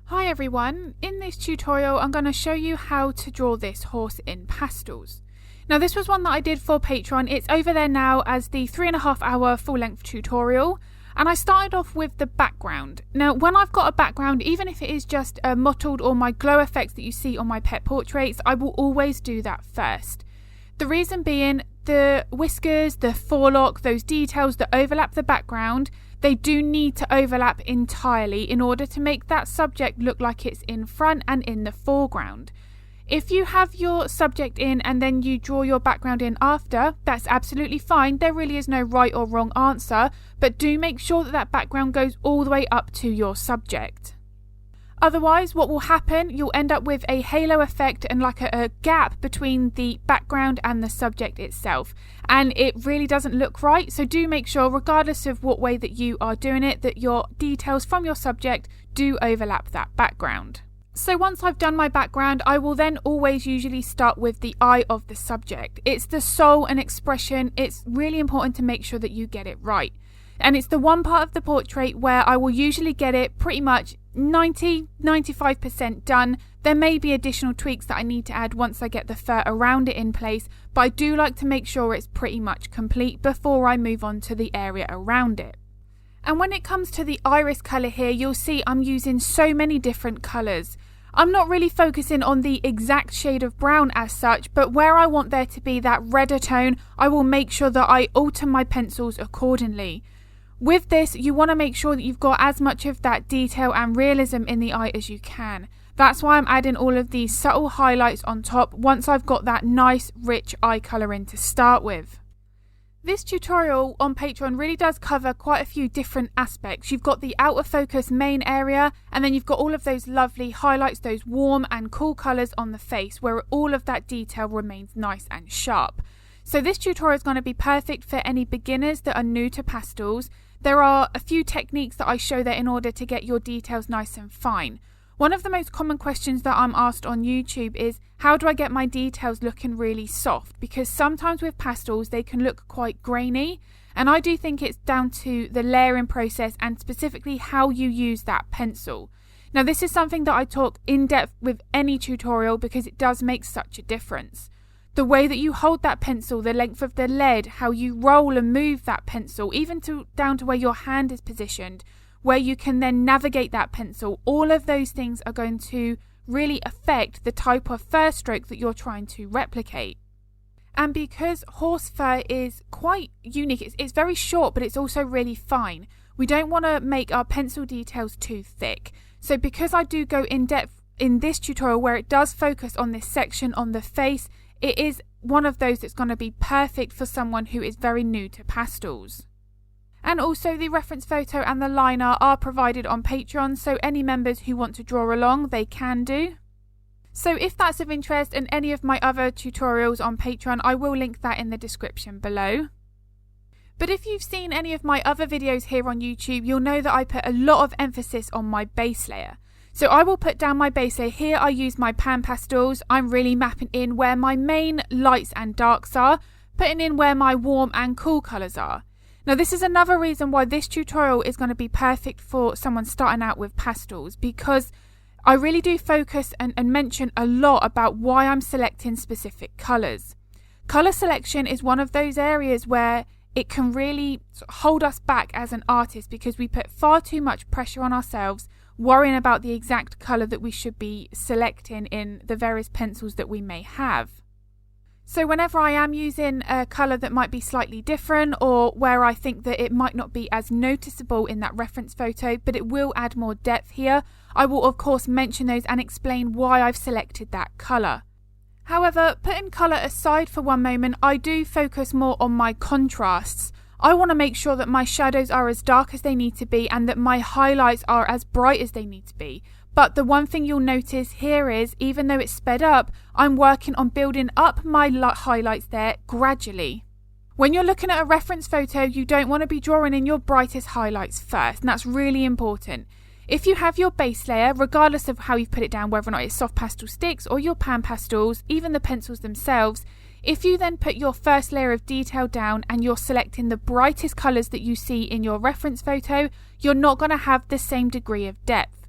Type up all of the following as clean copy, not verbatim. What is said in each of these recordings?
Hi everyone, in this tutorial I'm going to show you how to draw this horse in pastels. Now this was one that I did for Patreon. It's over there now as the 3.5 hour full length tutorial, and I started off with the background. Now when I've got a background, even if it is just a mottled or my glow effects that you see on my pet portraits, I will always do that first. The reason being, the whiskers, the forelock, those details that overlap the background, they do need to overlap entirely in order to make that subject look like it's in front and in the foreground. If you have your subject in and then you draw your background in after, that's absolutely fine. There really is no right or wrong answer, but do make sure that that background goes all the way up to your subject. Otherwise, what will happen, you'll end up with a halo effect and like a gap between the background and the subject itself. And it really doesn't look right. So do make sure, regardless of what way that you are doing it, that your details from your subject do overlap that background. So once I've done my background, I will then always usually start with the eye of the subject. It's the soul and expression. It's really important to make sure that you get it right. And it's the one part of the portrait where I will usually get it pretty much 90-95% done. There may be additional tweaks that I need to add once I get the fur around it in place, but I do like to make sure it's pretty much complete before I move on to the area around it. And when it comes to the iris colour here, you'll see I'm using so many different colours. I'm not really focusing on the exact shade of brown as such, but where I want there to be that redder tone, I will make sure that I alter my pencils accordingly. With this, you want to make sure that you've got as much of that detail and realism in the eye as you can. That's why I'm adding all of these subtle highlights on top once I've got that nice, rich eye colour in to start with. This tutorial on Patreon really does cover quite a few different aspects. You've got the out of focus main area, and then you've got all of those lovely highlights, those warm and cool colours on the face where all of that detail remains nice and sharp. So this tutorial is going to be perfect for any beginners that are new to pastels. There are a few techniques that I show there in order to get your details nice and fine. One of the most common questions that I'm asked on YouTube is, how do I get my details looking really soft? Because sometimes with pastels they can look quite grainy, and I do think it's down to the layering process and specifically how you use that pencil. Now this is something that I talk in depth with any tutorial because it does make such a difference. The way that you hold that pencil, the length of the lead, how you roll and move that pencil, even down to where your hand is positioned, where you can then navigate that pencil, all of those things are going to really affect the type of fur stroke that you're trying to replicate. And because horse fur is quite unique, it's very short, but it's also really fine. We don't want to make our pencil details too thick. So because I do go in depth in this tutorial where it does focus on this section on the face, it is one of those that's going to be perfect for someone who is very new to pastels. And also the reference photo and the liner are provided on Patreon, so any members who want to draw along, they can do. So if that's of interest in any of my other tutorials on Patreon, I will link that in the description below. But if you've seen any of my other videos here on YouTube, you'll know that I put a lot of emphasis on my base layer. So I will put down my base layer. Here I use my PanPastels. I'm really mapping in where my main lights and darks are, putting in where my warm and cool colours are. Now this is another reason why this tutorial is going to be perfect for someone starting out with pastels, because I really do focus and mention a lot about why I'm selecting specific colours. Colour selection is one of those areas where it can really hold us back as an artist because we put far too much pressure on ourselves worrying about the exact colour that we should be selecting in the various pencils that we may have. So whenever I am using a colour that might be slightly different, or where I think that it might not be as noticeable in that reference photo, but it will add more depth here, I will of course mention those and explain why I've selected that colour. However, putting colour aside for one moment, I do focus more on my contrasts. I want to make sure that my shadows are as dark as they need to be and that my highlights are as bright as they need to be. But the one thing you'll notice here is, even though it's sped up, I'm working on building up my highlights there gradually. When you're looking at a reference photo, you don't want to be drawing in your brightest highlights first, and that's really important. If you have your base layer, regardless of how you've put it down, whether or not it's soft pastel sticks or your PanPastels, even the pencils themselves, if you then put your first layer of detail down and you're selecting the brightest colours that you see in your reference photo, you're not going to have the same degree of depth.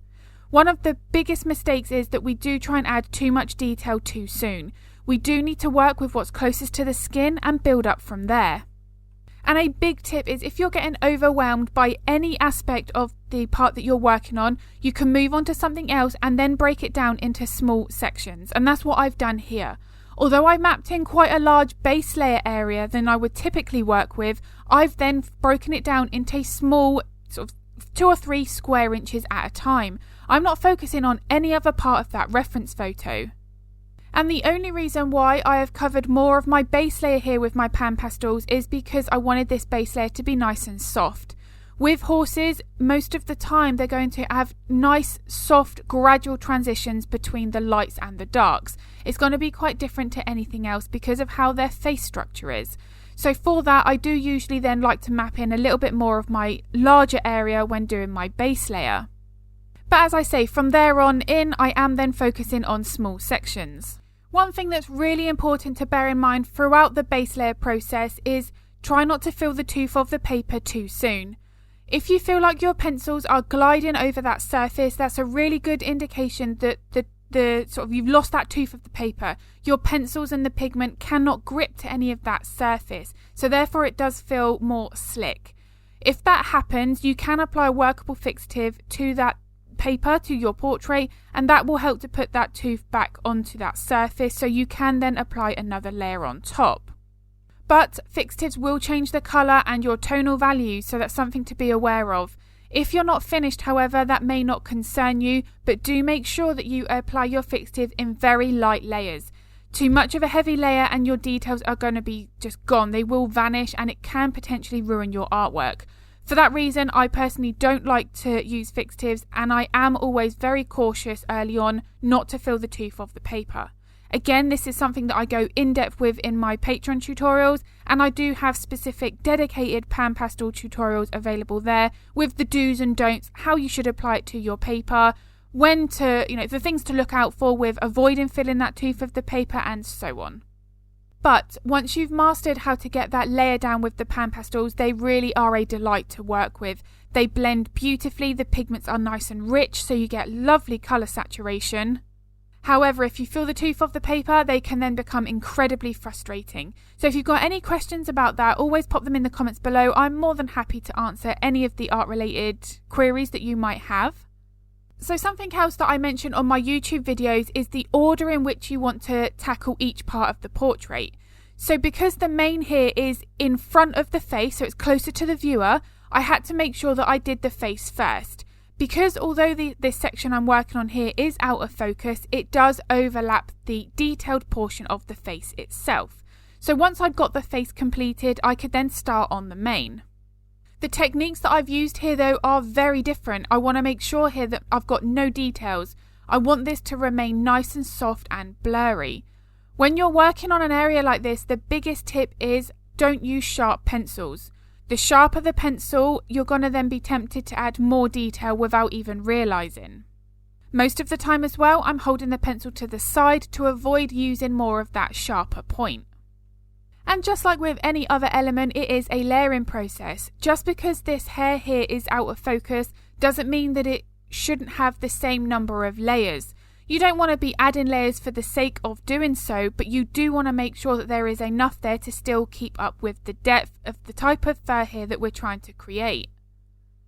One of the biggest mistakes is that we do try and add too much detail too soon. We do need to work with what's closest to the skin and build up from there. And a big tip is if you're getting overwhelmed by any aspect of the part that you're working on, you can move on to something else and then break it down into small sections. And that's what I've done here. Although I mapped in quite a large base layer area than I would typically work with, I've then broken it down into small, sort of 2 or 3 square inches at a time. I'm not focusing on any other part of that reference photo. And the only reason why I have covered more of my base layer here with my PanPastels is because I wanted this base layer to be nice and soft. With horses, most of the time they're going to have nice, soft, gradual transitions between the lights and the darks. It's going to be quite different to anything else because of how their face structure is. So for that, I do usually then like to map in a little bit more of my larger area when doing my base layer. But as I say, from there on in, I am then focusing on small sections. One thing that's really important to bear in mind throughout the base layer process is try not to fill the tooth of the paper too soon. If you feel like your pencils are gliding over that surface, that's a really good indication that you've lost that tooth of the paper. Your pencils and the pigment cannot grip to any of that surface, so therefore it does feel more slick. If that happens, you can apply a workable fixative to that paper, to your portrait, and that will help to put that tooth back onto that surface so you can then apply another layer on top. But fixatives will change the colour and your tonal values, so that's something to be aware of. If you're not finished, however, that may not concern you, but do make sure that you apply your fixative in very light layers. Too much of a heavy layer and your details are going to be just gone. They will vanish and it can potentially ruin your artwork. For that reason, I personally don't like to use fixatives, and I am always very cautious early on not to fill the tooth of the paper. Again, this is something that I go in depth with in my Patreon tutorials, and I do have specific dedicated PanPastel tutorials available there with the do's and don'ts, how you should apply it to your paper, when to, the things to look out for with avoiding filling that tooth of the paper and so on. But once you've mastered how to get that layer down with the PanPastels, they really are a delight to work with. They blend beautifully, the pigments are nice and rich, so you get lovely colour saturation. However, if you fill the tooth of the paper, they can then become incredibly frustrating. So if you've got any questions about that, always pop them in the comments below. I'm more than happy to answer any of the art-related queries that you might have. So something else that I mentioned on my YouTube videos is the order in which you want to tackle each part of the portrait. So because the mane here is in front of the face, so it's closer to the viewer, I had to make sure that I did the face first. Because although this section I'm working on here is out of focus, it does overlap the detailed portion of the face itself. So once I've got the face completed, I could then start on the mane. The techniques that I've used here though are very different. I want to make sure here that I've got no details. I want this to remain nice and soft and blurry. When you're working on an area like this, the biggest tip is don't use sharp pencils. The sharper the pencil, you're going to then be tempted to add more detail without even realising. Most of the time as well, I'm holding the pencil to the side to avoid using more of that sharper point. And just like with any other element, it is a layering process. Just because this hair here is out of focus doesn't mean that it shouldn't have the same number of layers. You don't want to be adding layers for the sake of doing so, but you do want to make sure that there is enough there to still keep up with the depth of the type of fur here that we're trying to create.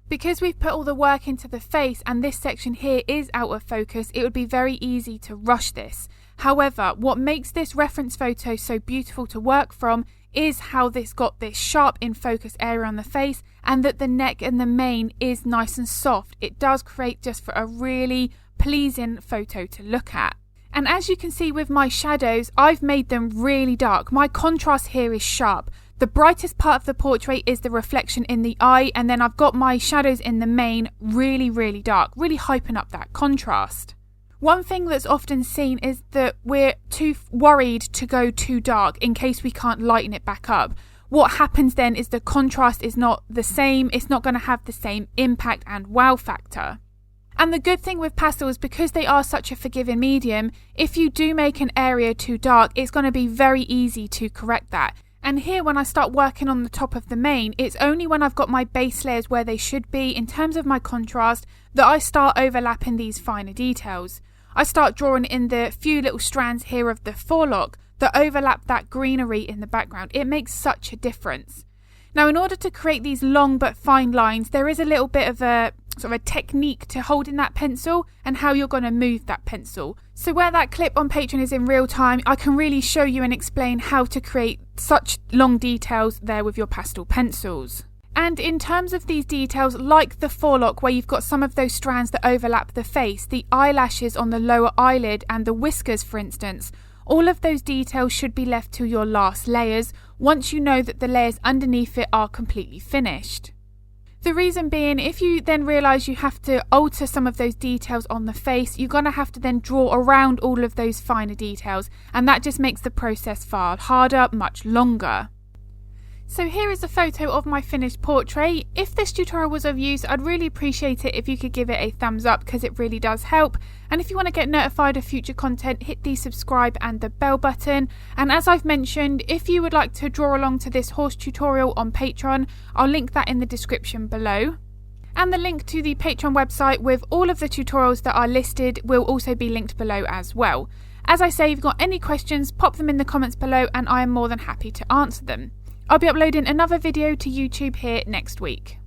Because we've put all the work into the face and this section here is out of focus, it would be very easy to rush this. However, what makes this reference photo so beautiful to work from is how this got this sharp in focus area on the face, and that the neck and the mane is nice and soft. It does create just for a really pleasing photo to look at. And as you can see with my shadows, I've made them really dark. My contrast here is sharp. The brightest part of the portrait is the reflection in the eye, and then I've got my shadows in the mane really, really dark, really hyping up that contrast. One thing that's often seen is that we're too worried to go too dark in case we can't lighten it back up. What happens then is the contrast is not the same, it's not going to have the same impact and wow factor. And the good thing with pastels, because they are such a forgiving medium, if you do make an area too dark, it's going to be very easy to correct that. And here when I start working on the top of the mane, it's only when I've got my base layers where they should be in terms of my contrast that I start overlapping these finer details. I start drawing in the few little strands here of the forelock that overlap that greenery in the background. It makes such a difference. Now, in order to create these long but fine lines, there is a little bit of a sort of a technique to holding that pencil and how you're going to move that pencil. So where that clip on Patreon is in real time, I can really show you and explain how to create such long details there with your pastel pencils. And in terms of these details, like the forelock where you've got some of those strands that overlap the face, the eyelashes on the lower eyelid and the whiskers, for instance, all of those details should be left to your last layers once you know that the layers underneath it are completely finished. The reason being, if you then realise you have to alter some of those details on the face, you're going to have to then draw around all of those finer details, and that just makes the process far harder, much longer. So here is a photo of my finished portrait. If this tutorial was of use, I'd really appreciate it if you could give it a thumbs up because it really does help. And if you want to get notified of future content, hit the subscribe and the bell button. And as I've mentioned, if you would like to draw along to this horse tutorial on Patreon, I'll link that in the description below. And the link to the Patreon website with all of the tutorials that are listed will also be linked below as well. As I say, if you've got any questions, pop them in the comments below and I am more than happy to answer them. I'll be uploading another video to YouTube here next week.